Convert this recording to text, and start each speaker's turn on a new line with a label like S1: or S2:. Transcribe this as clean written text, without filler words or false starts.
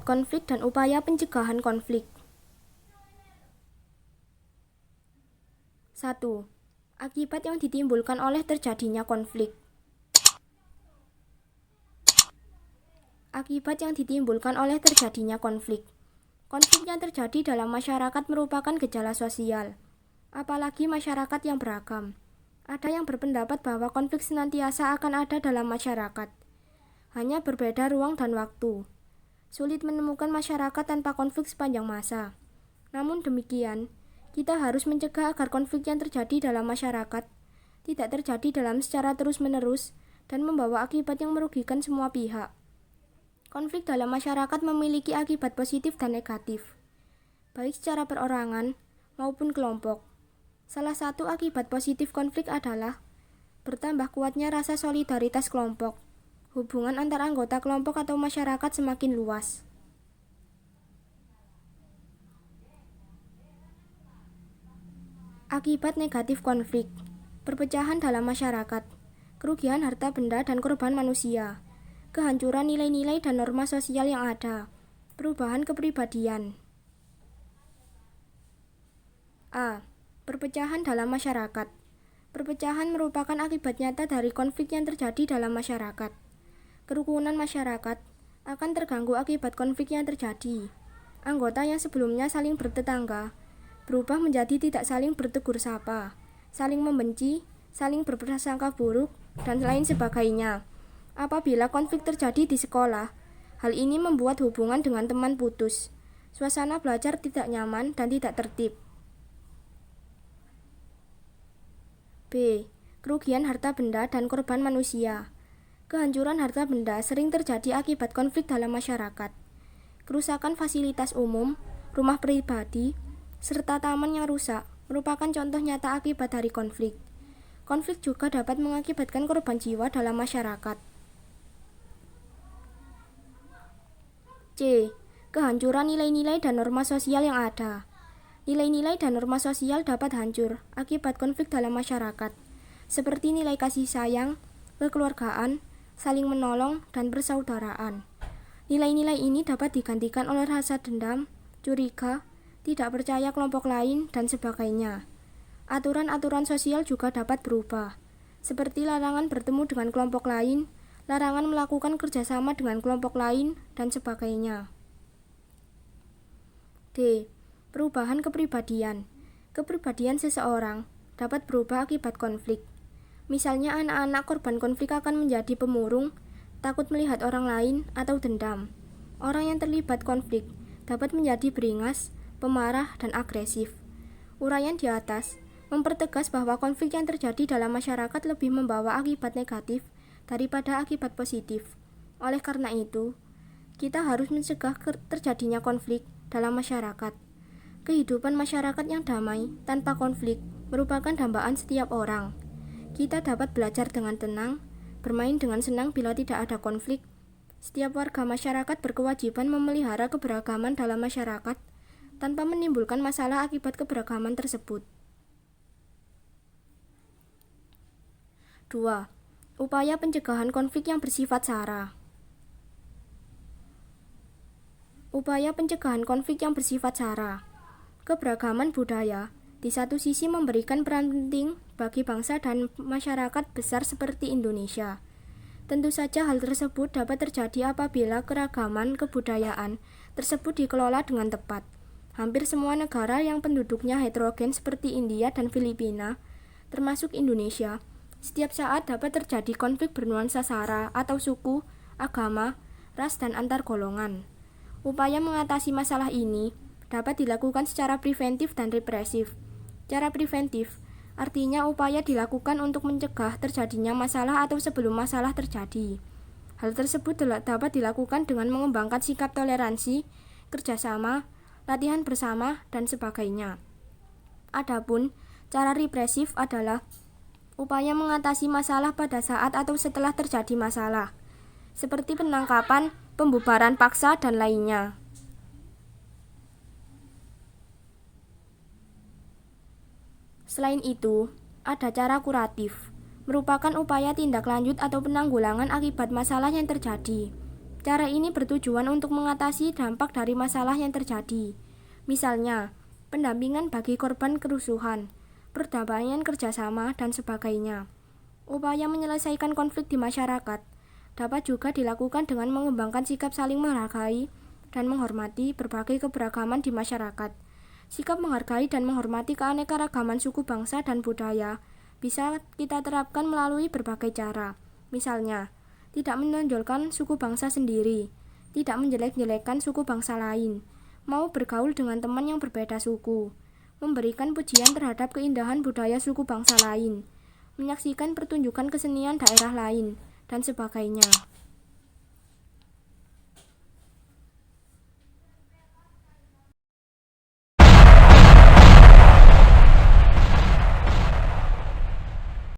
S1: Akibat konflik dan upaya pencegahan konflik. 1. Akibat yang ditimbulkan oleh terjadinya konflik. Akibat yang ditimbulkan oleh terjadinya konflik. Konflik yang terjadi dalam masyarakat merupakan gejala sosial, apalagi masyarakat yang beragam. Ada yang berpendapat bahwa konflik senantiasa akan ada dalam masyarakat, hanya berbeda ruang dan waktu. Sulit menemukan masyarakat tanpa konflik sepanjang masa. Namun demikian, kita harus mencegah agar konflik yang terjadi dalam masyarakat tidak terjadi dalam secara terus-menerus dan membawa akibat yang merugikan semua pihak. Konflik dalam masyarakat memiliki akibat positif dan negatif, baik secara perorangan maupun kelompok. Salah satu akibat positif konflik adalah bertambah kuatnya rasa solidaritas kelompok. Hubungan antar anggota kelompok atau masyarakat semakin luas. Akibat negatif konflik: perpecahan dalam masyarakat, kerugian harta benda dan korban manusia, kehancuran nilai-nilai dan norma sosial yang ada, perubahan kepribadian. A. Perpecahan dalam masyarakat. Perpecahan merupakan akibat nyata dari konflik yang terjadi dalam masyarakat. Kerukunan masyarakat akan terganggu akibat konflik yang terjadi. Anggota yang sebelumnya saling bertetangga berubah menjadi tidak saling bertegur sapa, saling membenci, saling berprasangka buruk, dan lain sebagainya. Apabila konflik terjadi di sekolah, hal ini membuat hubungan dengan teman putus. Suasana belajar tidak nyaman dan tidak tertib. B. Kerugian harta benda dan korban manusia. Kehancuran harta benda sering terjadi akibat konflik dalam masyarakat. Kerusakan fasilitas umum, rumah pribadi, serta taman yang rusak merupakan contoh nyata akibat dari konflik. Konflik juga dapat mengakibatkan korban jiwa dalam masyarakat. C. Kehancuran nilai-nilai dan norma sosial yang ada. Nilai-nilai dan norma sosial dapat hancur akibat konflik dalam masyarakat, seperti nilai kasih sayang, kekeluargaan, saling menolong, dan persaudaraan. Nilai-nilai ini dapat digantikan oleh rasa dendam, curiga, tidak percaya kelompok lain, dan sebagainya. Aturan-aturan sosial juga dapat berubah, seperti larangan bertemu dengan kelompok lain, larangan melakukan kerjasama dengan kelompok lain, dan sebagainya. D. Perubahan kepribadian. Kepribadian seseorang dapat berubah akibat konflik. Misalnya anak-anak korban konflik akan menjadi pemurung, takut melihat orang lain, atau dendam. Orang yang terlibat konflik dapat menjadi beringas, pemarah, dan agresif. Uraian di atas mempertegas bahwa konflik yang terjadi dalam masyarakat lebih membawa akibat negatif daripada akibat positif. Oleh karena itu, kita harus mencegah terjadinya konflik dalam masyarakat. Kehidupan masyarakat yang damai tanpa konflik merupakan dambaan setiap orang. Kita dapat belajar dengan tenang, bermain dengan senang bila tidak ada konflik. Setiap warga masyarakat berkewajiban memelihara keberagaman dalam masyarakat tanpa menimbulkan masalah akibat keberagaman tersebut. 2. Upaya pencegahan konflik yang bersifat SARA. Upaya pencegahan konflik yang bersifat SARA. Keberagaman budaya di satu sisi memberikan peran penting bagi bangsa dan masyarakat besar seperti Indonesia. Tentu saja hal tersebut dapat terjadi apabila keragaman kebudayaan tersebut dikelola dengan tepat. Hampir semua negara yang penduduknya heterogen seperti India dan Filipina, termasuk Indonesia, setiap saat dapat terjadi konflik bernuansa SARA atau suku, agama, ras, dan antar golongan. Upaya mengatasi masalah ini dapat dilakukan secara preventif dan represif. Cara preventif artinya upaya dilakukan untuk mencegah terjadinya masalah atau sebelum masalah terjadi. Hal tersebut dapat dilakukan dengan mengembangkan sikap toleransi, kerjasama, latihan bersama, dan sebagainya. Adapun cara represif adalah upaya mengatasi masalah pada saat atau setelah terjadi masalah, seperti penangkapan, pembubaran paksa, dan lainnya. Selain itu, ada cara kuratif, merupakan upaya tindak lanjut atau penanggulangan akibat masalah yang terjadi. Cara ini bertujuan untuk mengatasi dampak dari masalah yang terjadi. Misalnya, pendampingan bagi korban kerusuhan, perdamaian kerjasama, dan sebagainya. Upaya menyelesaikan konflik di masyarakat dapat juga dilakukan dengan mengembangkan sikap saling menghargai dan menghormati berbagai keberagaman di masyarakat. Sikap menghargai dan menghormati keanekaragaman suku bangsa dan budaya bisa kita terapkan melalui berbagai cara. Misalnya, tidak menonjolkan suku bangsa sendiri, tidak menjelek-jelekkan suku bangsa lain, mau bergaul dengan teman yang berbeda suku, memberikan pujian terhadap keindahan budaya suku bangsa lain, menyaksikan pertunjukan kesenian daerah lain, dan sebagainya.